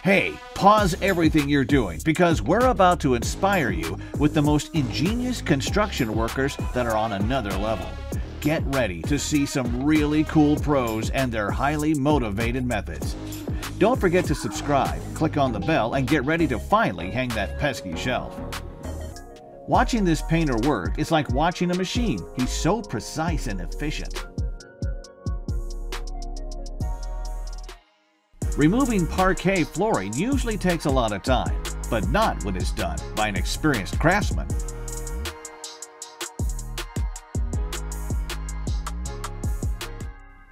Hey, pause everything you're doing because we're about to inspire you with the most ingenious construction workers that are on another level. Get ready to see some really cool pros and their highly motivated methods. Don't forget to subscribe, click on the bell, and get ready to finally hang that pesky shelf. Watching this painter work is like watching a machine. He's so precise and efficient. Removing parquet flooring usually takes a lot of time, but not when it's done by an experienced craftsman.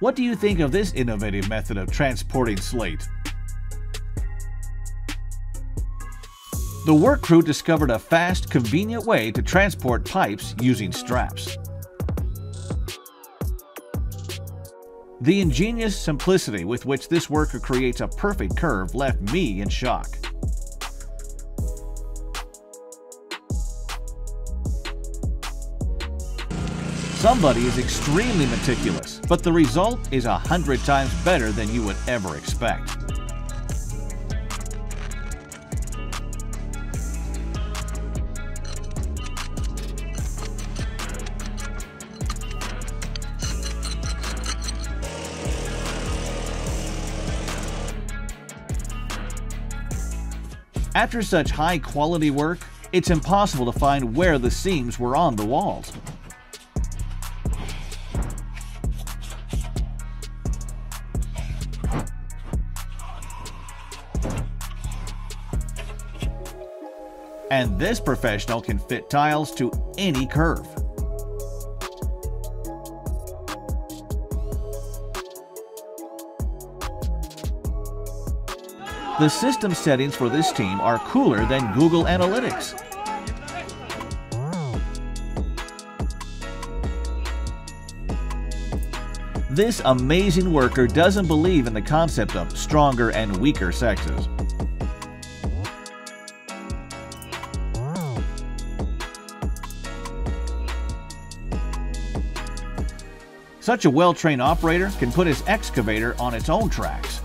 What do you think of this innovative method of transporting slate? The work crew discovered a fast, convenient way to transport pipes using straps. The ingenious simplicity with which this worker creates a perfect curve left me in shock. Somebody is extremely meticulous, but the result is 100 times better than you would ever expect. After such high-quality work, it's impossible to find where the seams were on the walls. And this professional can fit tiles to any curve. The system settings for this team are cooler than Google Analytics. This amazing worker doesn't believe in the concept of stronger and weaker sexes. Such a well-trained operator can put his excavator on its own tracks.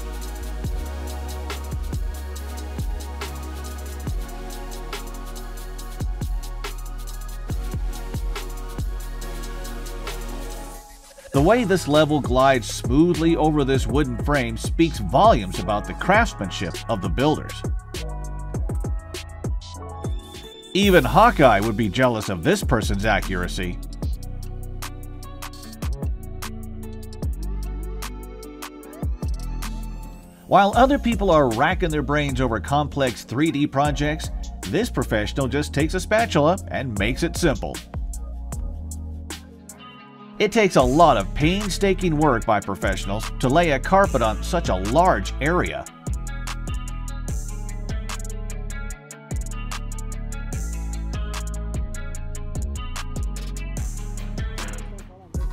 The way this level glides smoothly over this wooden frame speaks volumes about the craftsmanship of the builders. Even Hawkeye would be jealous of this person's accuracy. While other people are racking their brains over complex 3D projects, this professional just takes a spatula and makes it simple. It takes a lot of painstaking work by professionals to lay a carpet on such a large area.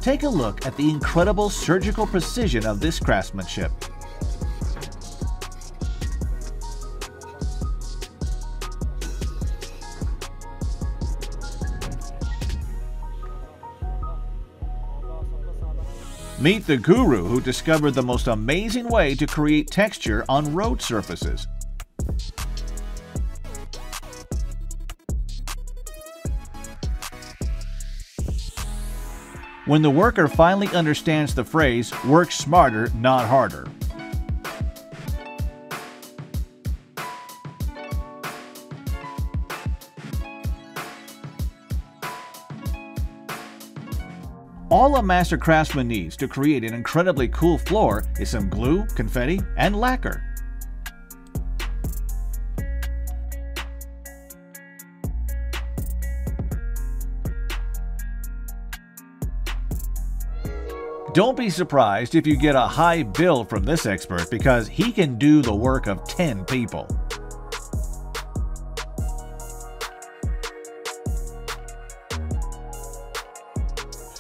Take a look at the incredible surgical precision of this craftsmanship. Meet the guru who discovered the most amazing way to create texture on road surfaces. When the worker finally understands the phrase, "work smarter, not harder," all a master craftsman needs to create an incredibly cool floor is some glue, confetti, and lacquer. Don't be surprised if you get a high bill from this expert because he can do the work of 10 people.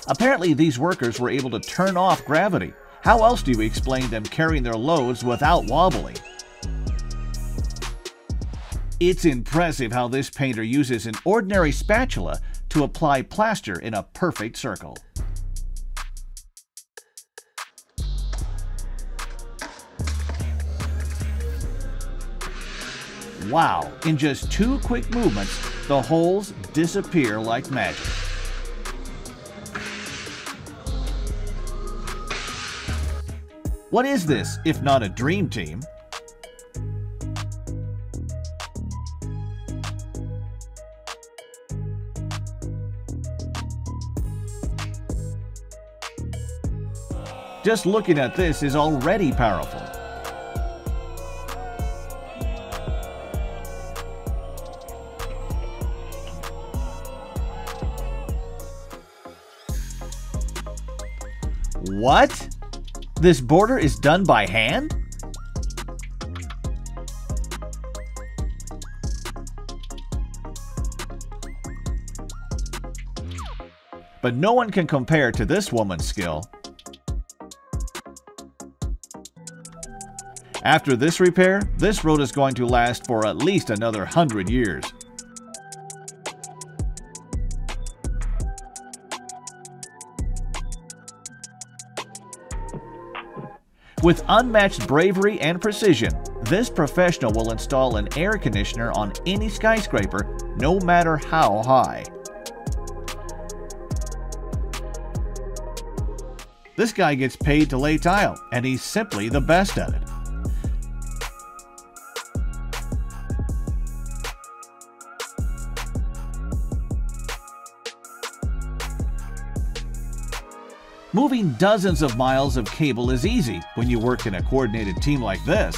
Apparently, these workers were able to turn off gravity. How else do you explain them carrying their loads without wobbling? It's impressive how this painter uses an ordinary spatula to apply plaster in a perfect circle. Wow, in just 2 quick movements, the holes disappear like magic. What is this, if not a dream team? Just looking at this is already powerful. What? This border is done by hand? But no one can compare to this woman's skill. After this repair, this road is going to last for at least another 100 years. With unmatched bravery and precision, this professional will install an air conditioner on any skyscraper, no matter how high. This guy gets paid to lay tile, and he's simply the best at it. Moving dozens of miles of cable is easy when you work in a coordinated team like this.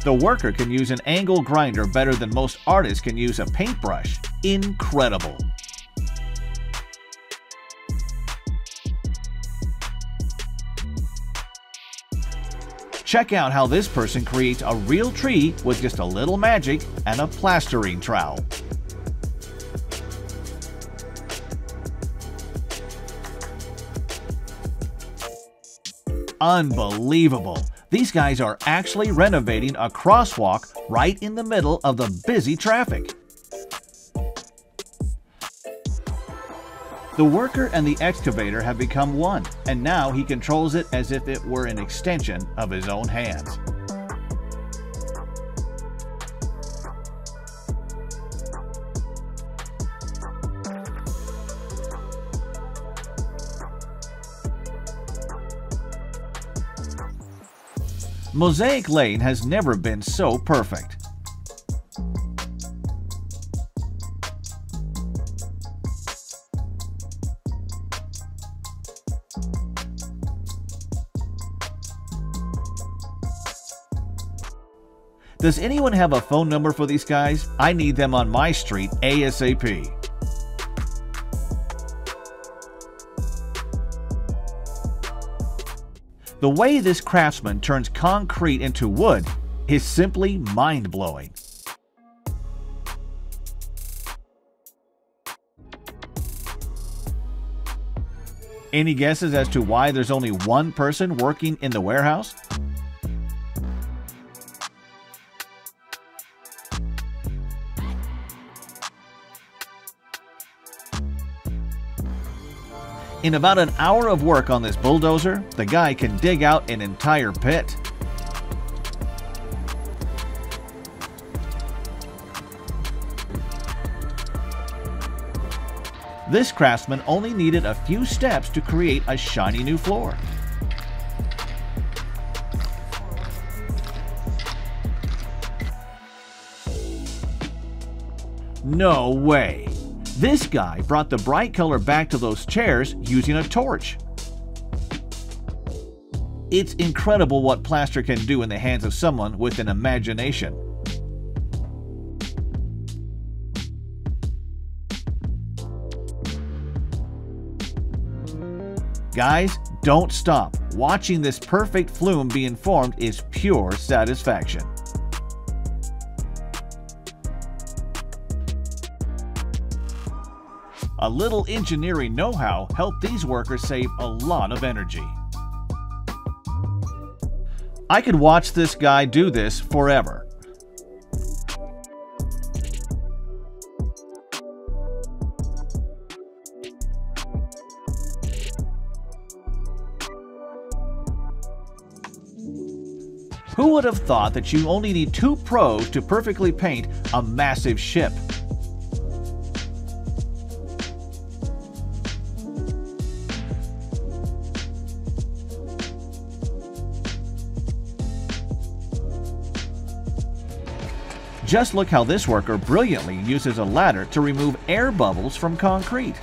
The worker can use an angle grinder better than most artists can use a paintbrush. Incredible! Check out how this person creates a real tree with just a little magic and a plastering trowel. Unbelievable! These guys are actually renovating a crosswalk right in the middle of the busy traffic. The worker and the excavator have become one, and now he controls it as if it were an extension of his own hands. Mosaic Lane has never been so perfect. Does anyone have a phone number for these guys? I need them on my street ASAP. The way this craftsman turns concrete into wood is simply mind-blowing. Any guesses as to why there's only one person working in the warehouse? In about an hour of work on this bulldozer, the guy can dig out an entire pit. This craftsman only needed a few steps to create a shiny new floor. No way! This guy brought the bright color back to those chairs using a torch. It's incredible what plaster can do in the hands of someone with an imagination. Guys, don't stop. Watching this perfect flume being formed is pure satisfaction. A little engineering know-how helped these workers save a lot of energy. I could watch this guy do this forever. Who would have thought that you only need 2 pros to perfectly paint a massive ship? Just look how this worker brilliantly uses a ladder to remove air bubbles from concrete.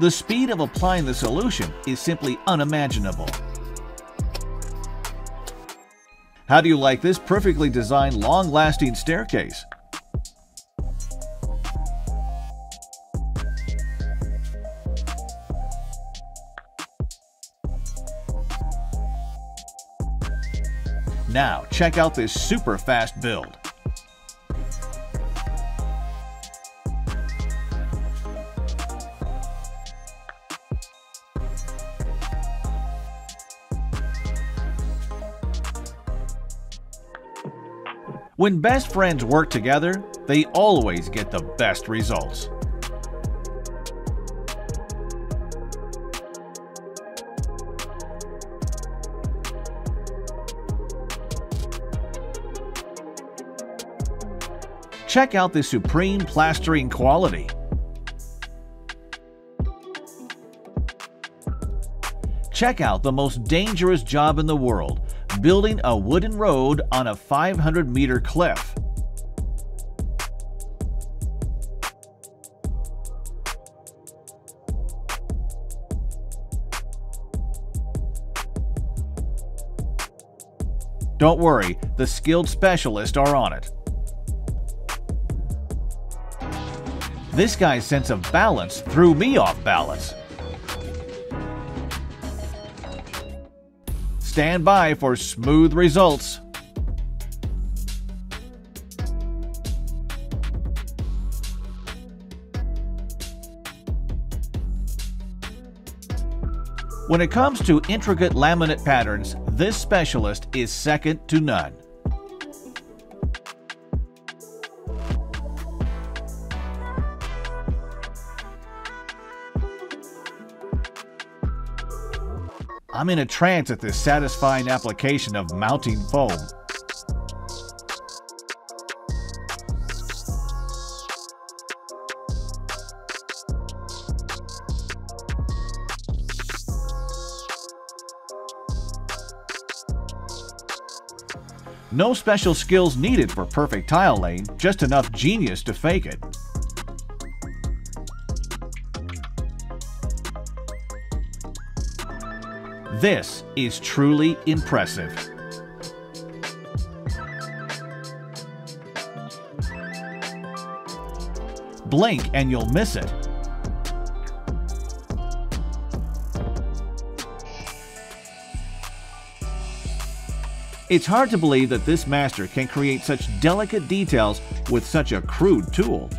The speed of applying the solution is simply unimaginable. How do you like this perfectly designed, long-lasting staircase? Now, check out this super fast build. When best friends work together, they always get the best results. Check out the supreme plastering quality. Check out the most dangerous job in the world, building a wooden road on a 500-meter cliff. Don't worry, the skilled specialists are on it. This guy's sense of balance threw me off balance. Stand by for smooth results. When it comes to intricate laminate patterns, this specialist is second to none. I'm in a trance at this satisfying application of mounting foam. No special skills needed for perfect tile laying, just enough genius to fake it. This is truly impressive. Blink and you'll miss it. It's hard to believe that this master can create such delicate details with such a crude tool.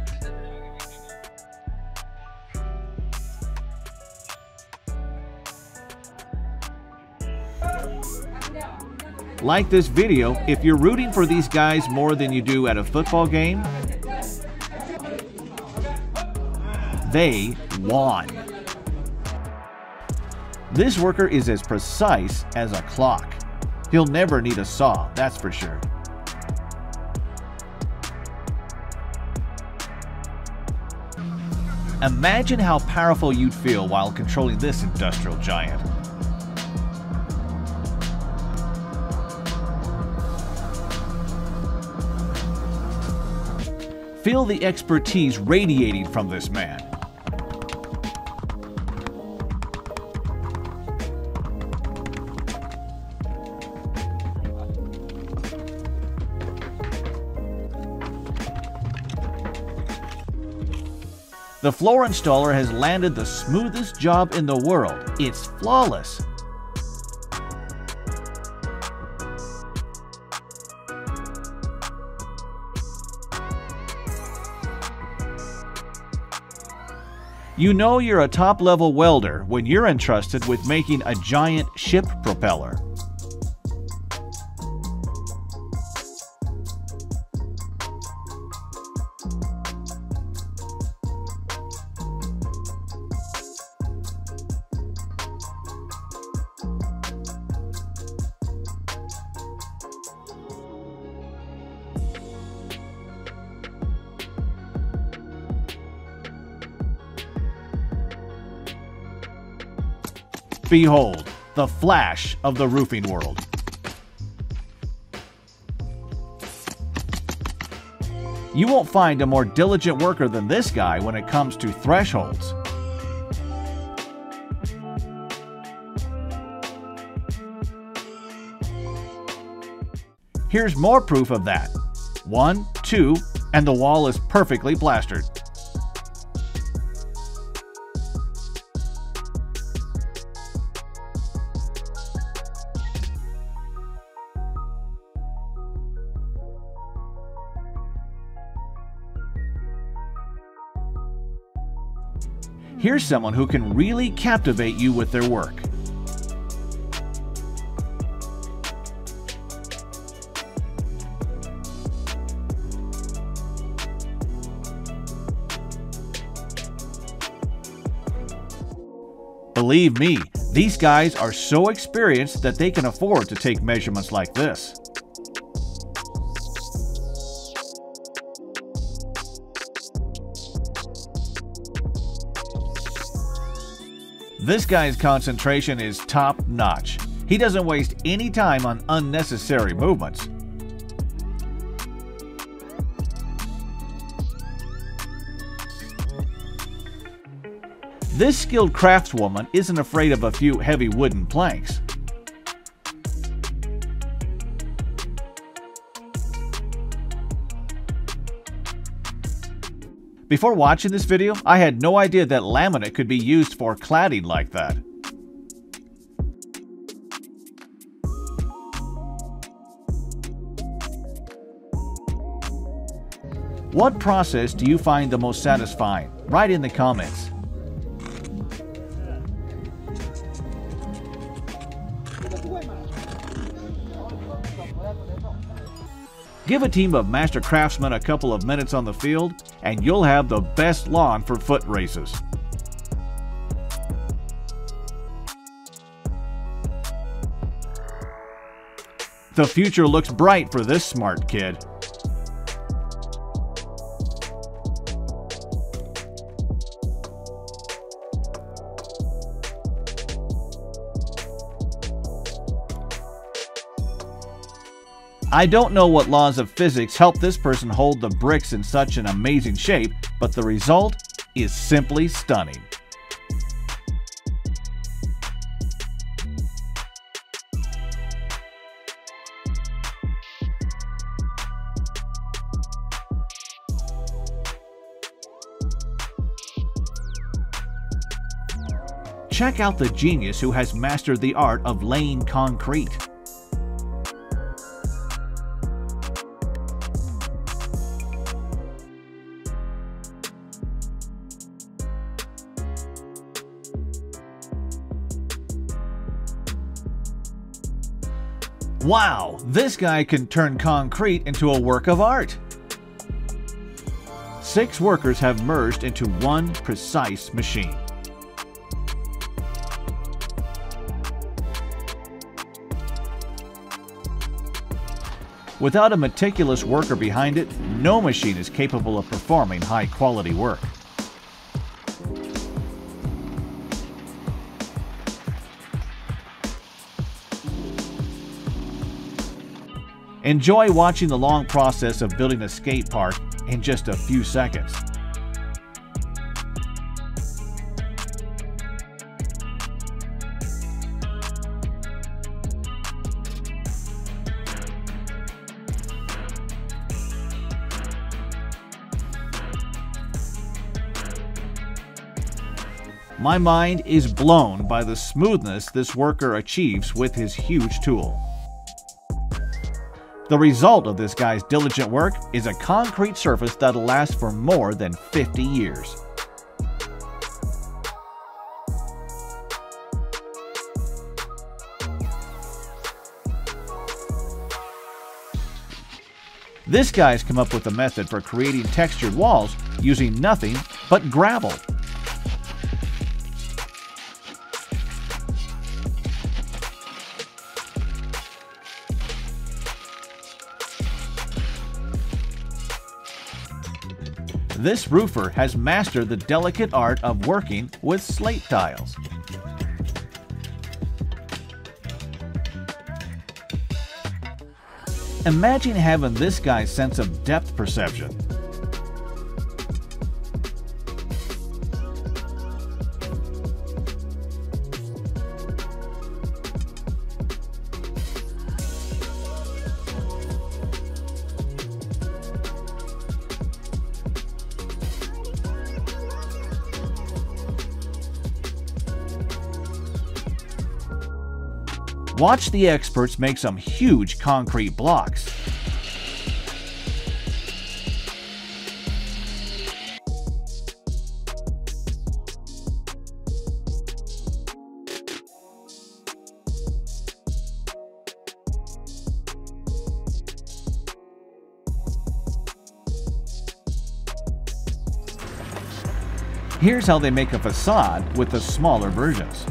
Like this video if you're rooting for these guys more than you do at a football game. They won. This worker is as precise as a clock. He'll never need a saw, that's for sure. Imagine how powerful you'd feel while controlling this industrial giant. Feel the expertise radiating from this man. The floor installer has landed the smoothest job in the world. It's flawless. You know you're a top-level welder when you're entrusted with making a giant ship propeller. Behold, the Flash of the roofing world. You won't find a more diligent worker than this guy when it comes to thresholds. Here's more proof of that. 1, 2, and the wall is perfectly plastered. Here's someone who can really captivate you with their work. Believe me, these guys are so experienced that they can afford to take measurements like this. This guy's concentration is top-notch. He doesn't waste any time on unnecessary movements. This skilled craftswoman isn't afraid of a few heavy wooden planks. Before watching this video, I had no idea that laminate could be used for cladding like that. What process do you find the most satisfying? Write in the comments. Give a team of master craftsmen a couple of minutes on the field, and you'll have the best lawn for foot races. The future looks bright for this smart kid. I don't know what laws of physics help this person hold the bricks in such an amazing shape, but the result is simply stunning. Check out the genius who has mastered the art of laying concrete. Wow, this guy can turn concrete into a work of art. 6 workers have merged into one precise machine. Without a meticulous worker behind it, no machine is capable of performing high-quality work. Enjoy watching the long process of building a skate park in just a few seconds. My mind is blown by the smoothness this worker achieves with his huge tool. The result of this guy's diligent work is a concrete surface that'll last for more than 50 years. This guy's come up with a method for creating textured walls using nothing but gravel. This roofer has mastered the delicate art of working with slate tiles. Imagine having this guy's sense of depth perception. Watch the experts make some huge concrete blocks. Here's how they make a facade with the smaller versions.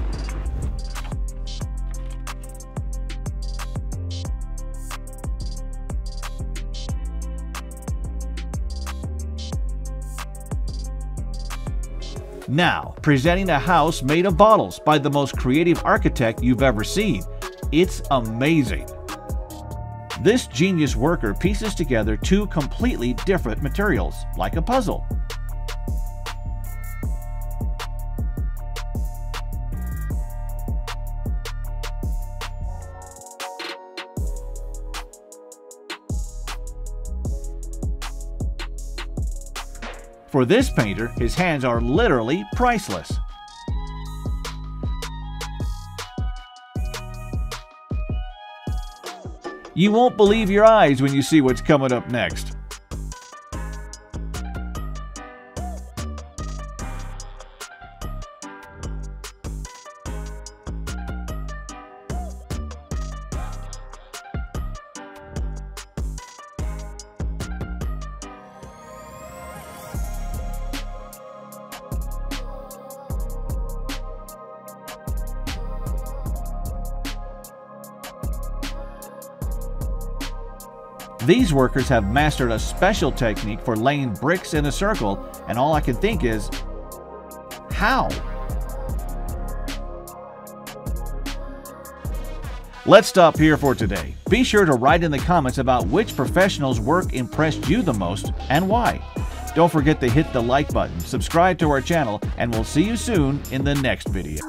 Now, presenting a house made of bottles by the most creative architect you've ever seen. It's amazing. This genius worker pieces together two completely different materials, like a puzzle. For this painter, his hands are literally priceless. You won't believe your eyes when you see what's coming up next. These workers have mastered a special technique for laying bricks in a circle, and all I can think is, how? Let's stop here for today. Be sure to write in the comments about which professional's work impressed you the most and why. Don't forget to hit the like button, subscribe to our channel, and we'll see you soon in the next video.